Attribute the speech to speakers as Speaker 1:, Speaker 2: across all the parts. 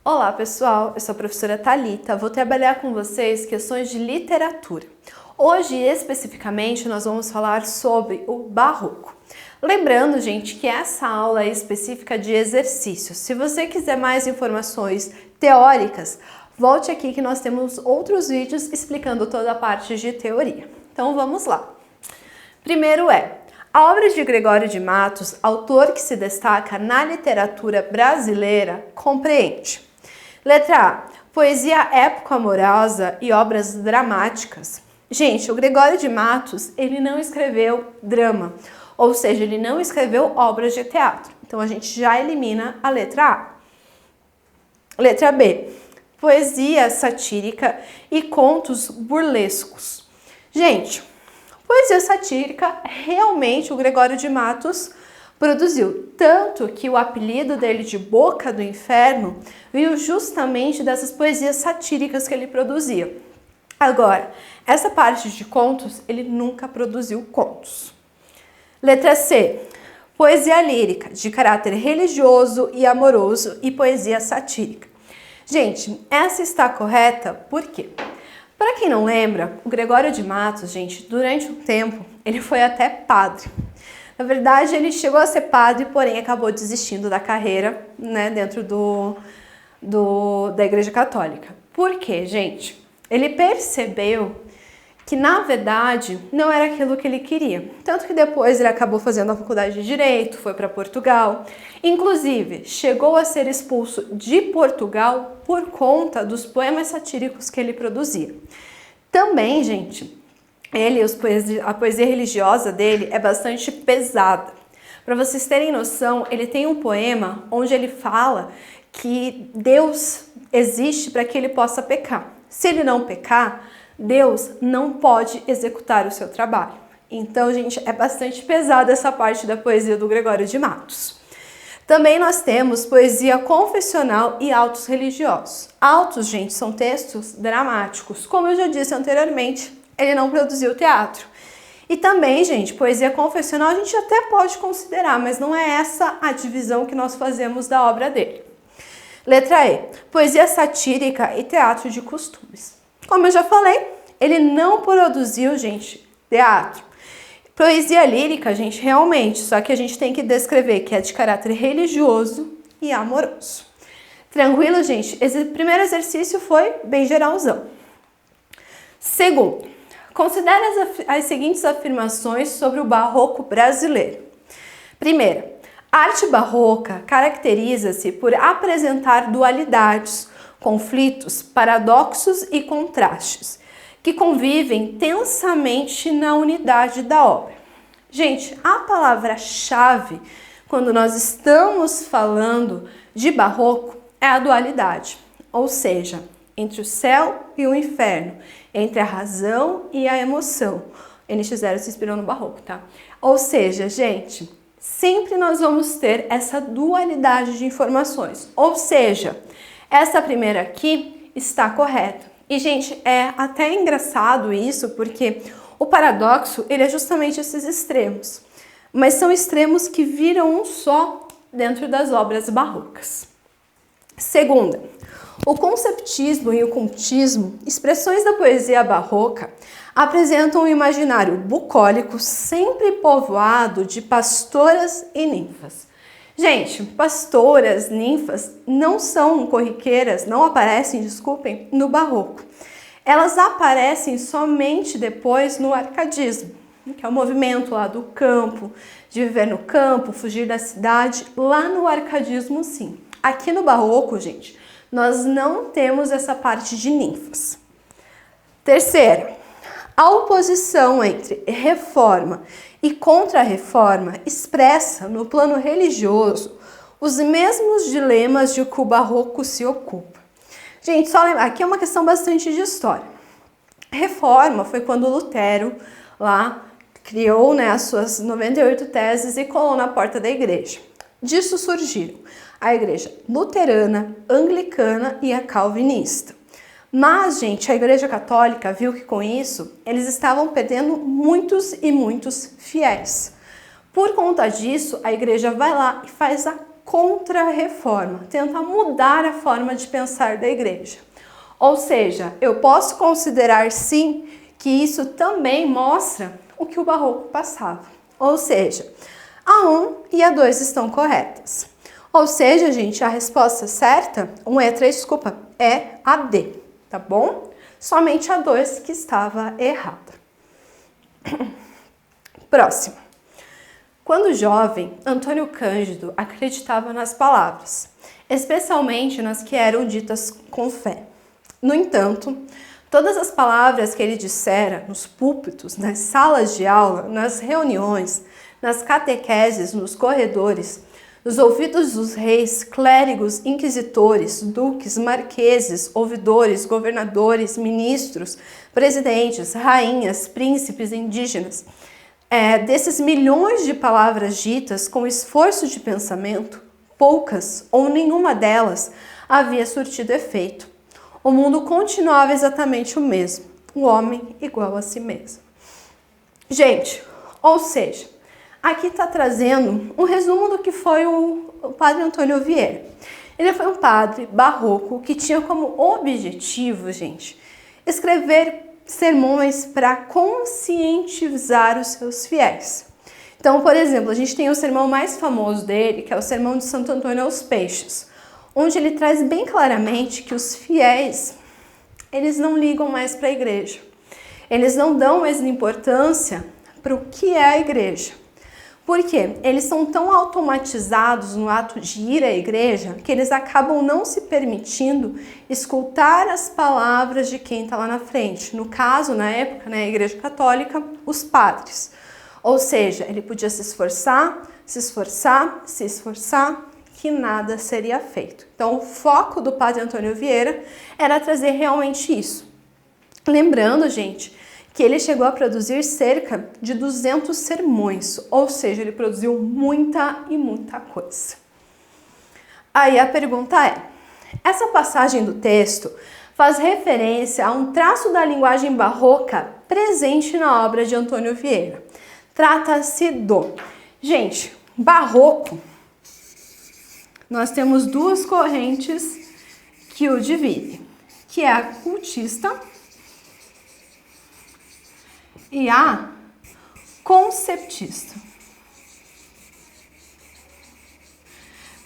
Speaker 1: Olá pessoal, eu sou a professora Thalita, vou trabalhar com vocês questões de literatura. Hoje, especificamente, nós vamos falar sobre o Barroco. Lembrando, gente, que essa aula é específica de exercícios. Se você quiser mais informações teóricas, volte aqui que nós temos outros vídeos explicando toda a parte de teoria. Então vamos lá. Primeiro a obra de Gregório de Matos, autor que se destaca na literatura brasileira, compreende. Letra A. Poesia épico-amorosa e obras dramáticas. Gente, o Gregório de Matos, ele não escreveu drama, ou seja, ele não escreveu obras de teatro. Então a gente já elimina a letra A. Letra B. Poesia satírica e contos burlescos. Gente, poesia satírica, realmente o Gregório de Matos produziu, tanto que o apelido dele de Boca do Inferno veio justamente dessas poesias satíricas que ele produzia. Agora, essa parte de contos, ele nunca produziu contos. Letra C. Poesia lírica, de caráter religioso e amoroso e poesia satírica. Gente, essa está correta por quê? Para quem não lembra, o Gregório de Matos, gente, durante um tempo, ele foi até padre. Na verdade, ele chegou a ser padre, porém acabou desistindo da carreira, né, dentro da Igreja Católica. Por quê, gente? Ele percebeu que, na verdade, não era aquilo que ele queria. Tanto que depois ele acabou fazendo a faculdade de Direito, foi para Portugal. Inclusive, chegou a ser expulso de Portugal por conta dos poemas satíricos que ele produzia. Também, gente, a poesia religiosa dele é bastante pesada. Para vocês terem noção, ele tem um poema onde ele fala que Deus existe para que ele possa pecar. Se ele não pecar, Deus não pode executar o seu trabalho. Então, gente, é bastante pesada essa parte da poesia do Gregório de Matos. Também nós temos poesia confessional e autos religiosos. Autos, gente, são textos dramáticos. Como eu já disse anteriormente, ele não produziu teatro. E também, gente, poesia confessional a gente até pode considerar, mas não é essa a divisão que nós fazemos da obra dele. Letra E. Poesia satírica e teatro de costumes. Como eu já falei, ele não produziu, gente, teatro. Poesia lírica, gente, realmente, só que a gente tem que descrever que é de caráter religioso e amoroso. Tranquilo, gente? Esse primeiro exercício foi bem geralzão. Segundo, considere as seguintes afirmações sobre o barroco brasileiro. Primeira, a arte barroca caracteriza-se por apresentar dualidades, conflitos, paradoxos e contrastes, que convivem tensamente na unidade da obra. Gente, a palavra-chave, quando nós estamos falando de barroco, é a dualidade, ou seja, entre o céu e o inferno, entre a razão e a emoção. NX0 se inspirou no barroco, tá? Ou seja, gente, sempre nós vamos ter essa dualidade de informações. Ou seja, essa primeira aqui está correta. E, gente, é até engraçado isso, porque o paradoxo, ele é justamente esses extremos. Mas são extremos que viram um só dentro das obras barrocas. Segunda, o conceptismo e o cultismo, expressões da poesia barroca, apresentam um imaginário bucólico sempre povoado de pastoras e ninfas. Gente, pastoras, ninfas não são corriqueiras, não aparecem, desculpem, no barroco. Elas aparecem somente depois no arcadismo, que é o movimento lá do campo, de viver no campo, fugir da cidade, lá no arcadismo sim. Aqui no barroco, gente, nós não temos essa parte de ninfas. Terceira, a oposição entre reforma e contra-reforma expressa no plano religioso os mesmos dilemas de que o barroco se ocupa. Gente, só lembrar, aqui é uma questão bastante de história. Reforma foi quando Lutero lá criou, né, as suas 98 teses e colou na porta da igreja. Disso surgiram a igreja luterana, anglicana e a calvinista. Mas, gente, a Igreja Católica viu que com isso eles estavam perdendo muitos e muitos fiéis. Por conta disso, a igreja vai lá e faz a contra-reforma, tenta mudar a forma de pensar da igreja. Ou seja, eu posso considerar sim que isso também mostra o que o barroco passava. Ou seja, a 1 e a 2 estão corretas. Ou seja, gente, a resposta certa, 1 e a 3, desculpa, é a D, tá bom? Somente a 2 que estava errada. Próximo. Quando jovem, Antônio Cândido acreditava nas palavras, especialmente nas que eram ditas com fé. No entanto, todas as palavras que ele dissera nos púlpitos, nas salas de aula, nas reuniões, nas catequeses, nos corredores, nos ouvidos dos reis, clérigos, inquisitores, duques, marqueses, ouvidores, governadores, ministros, presidentes, rainhas, príncipes indígenas, desses milhões de palavras ditas com esforço de pensamento, poucas ou nenhuma delas havia surtido efeito. O mundo continuava exatamente o mesmo, o homem igual a si mesmo. Gente, ou seja, aqui está trazendo um resumo do que foi o padre Antônio Vieira. Ele foi um padre barroco que tinha como objetivo, gente, escrever sermões para conscientizar os seus fiéis. Então, por exemplo, a gente tem o sermão mais famoso dele, que é o Sermão de Santo Antônio aos Peixes, onde ele traz bem claramente que os fiéis, eles não ligam mais para a igreja. Eles não dão mais importância para o que é a igreja. Por quê? Eles são tão automatizados no ato de ir à igreja que eles acabam não se permitindo escutar as palavras de quem está lá na frente. No caso, na época, na Igreja Católica, os padres. Ou seja, ele podia se esforçar, que nada seria feito. Então, o foco do padre Antônio Vieira era trazer realmente isso. Lembrando, gente, que ele chegou a produzir cerca de 200 sermões, ou seja, ele produziu muita e muita coisa. Aí a pergunta é, essa passagem do texto faz referência a um traço da linguagem barroca presente na obra de Antônio Vieira. Trata-se do... Gente, barroco, nós temos duas correntes que o dividem, que é a cultista e a conceptista.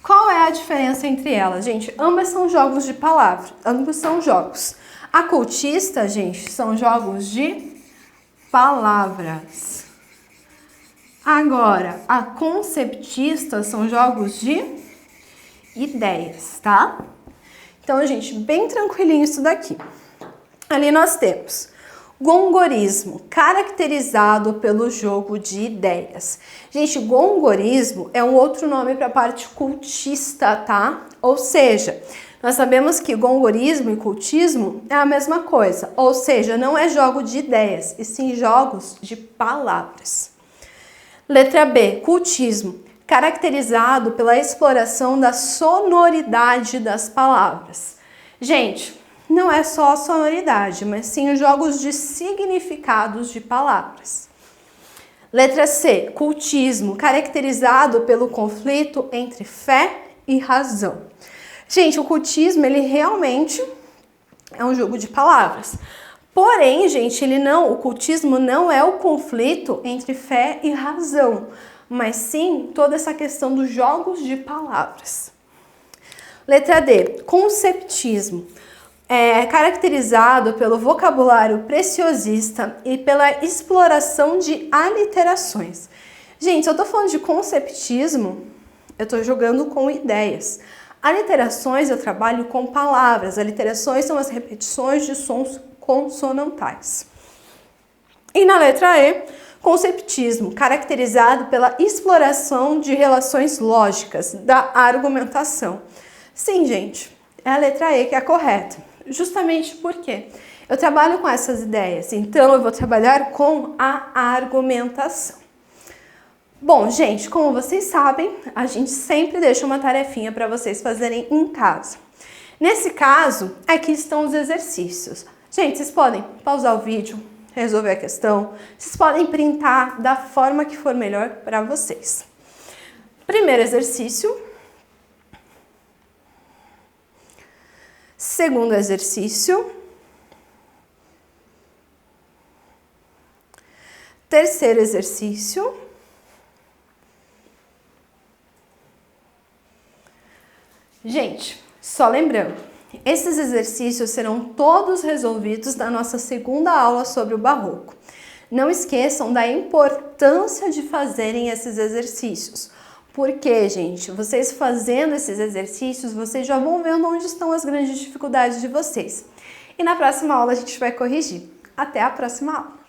Speaker 1: Qual é a diferença entre elas, gente? Ambas são jogos de palavras, ambos são jogos. A cultista, gente, são jogos de palavras. Agora, a conceptista são jogos de ideias, tá? Então, gente, bem tranquilinho isso daqui. Ali nós temos gongorismo, caracterizado pelo jogo de ideias. Gente, gongorismo é um outro nome para a parte cultista, tá? Ou seja, nós sabemos que gongorismo e cultismo é a mesma coisa, ou seja, não é jogo de ideias, e sim jogos de palavras. Letra B, cultismo, caracterizado pela exploração da sonoridade das palavras. Gente, não é só a sonoridade, mas sim os jogos de significados de palavras. Letra C, cultismo, caracterizado pelo conflito entre fé e razão. Gente, o cultismo, ele realmente é um jogo de palavras. Porém, gente, o cultismo não é o conflito entre fé e razão, mas sim toda essa questão dos jogos de palavras. Letra D, conceptismo. É caracterizado pelo vocabulário preciosista e pela exploração de aliterações. Gente, se eu tô falando de conceptismo, eu tô jogando com ideias. Aliterações eu trabalho com palavras. Aliterações são as repetições de sons consonantais. E na letra E, conceptismo, caracterizado pela exploração de relações lógicas, da argumentação. Sim, gente, é a letra E que é a correta. Justamente porque eu trabalho com essas ideias, então eu vou trabalhar com a argumentação. Bom, gente, como vocês sabem, a gente sempre deixa uma tarefinha para vocês fazerem em casa. Nesse caso, aqui estão os exercícios. Gente, vocês podem pausar o vídeo, resolver a questão, vocês podem printar da forma que for melhor para vocês. Primeiro exercício, Segundo exercício. Terceiro exercício. Gente, só lembrando, esses exercícios serão todos resolvidos na nossa segunda aula sobre o Barroco. Não esqueçam da importância de fazerem esses exercícios. Porque, gente, vocês fazendo esses exercícios, vocês já vão vendo onde estão as grandes dificuldades de vocês. E na próxima aula a gente vai corrigir. Até a próxima aula!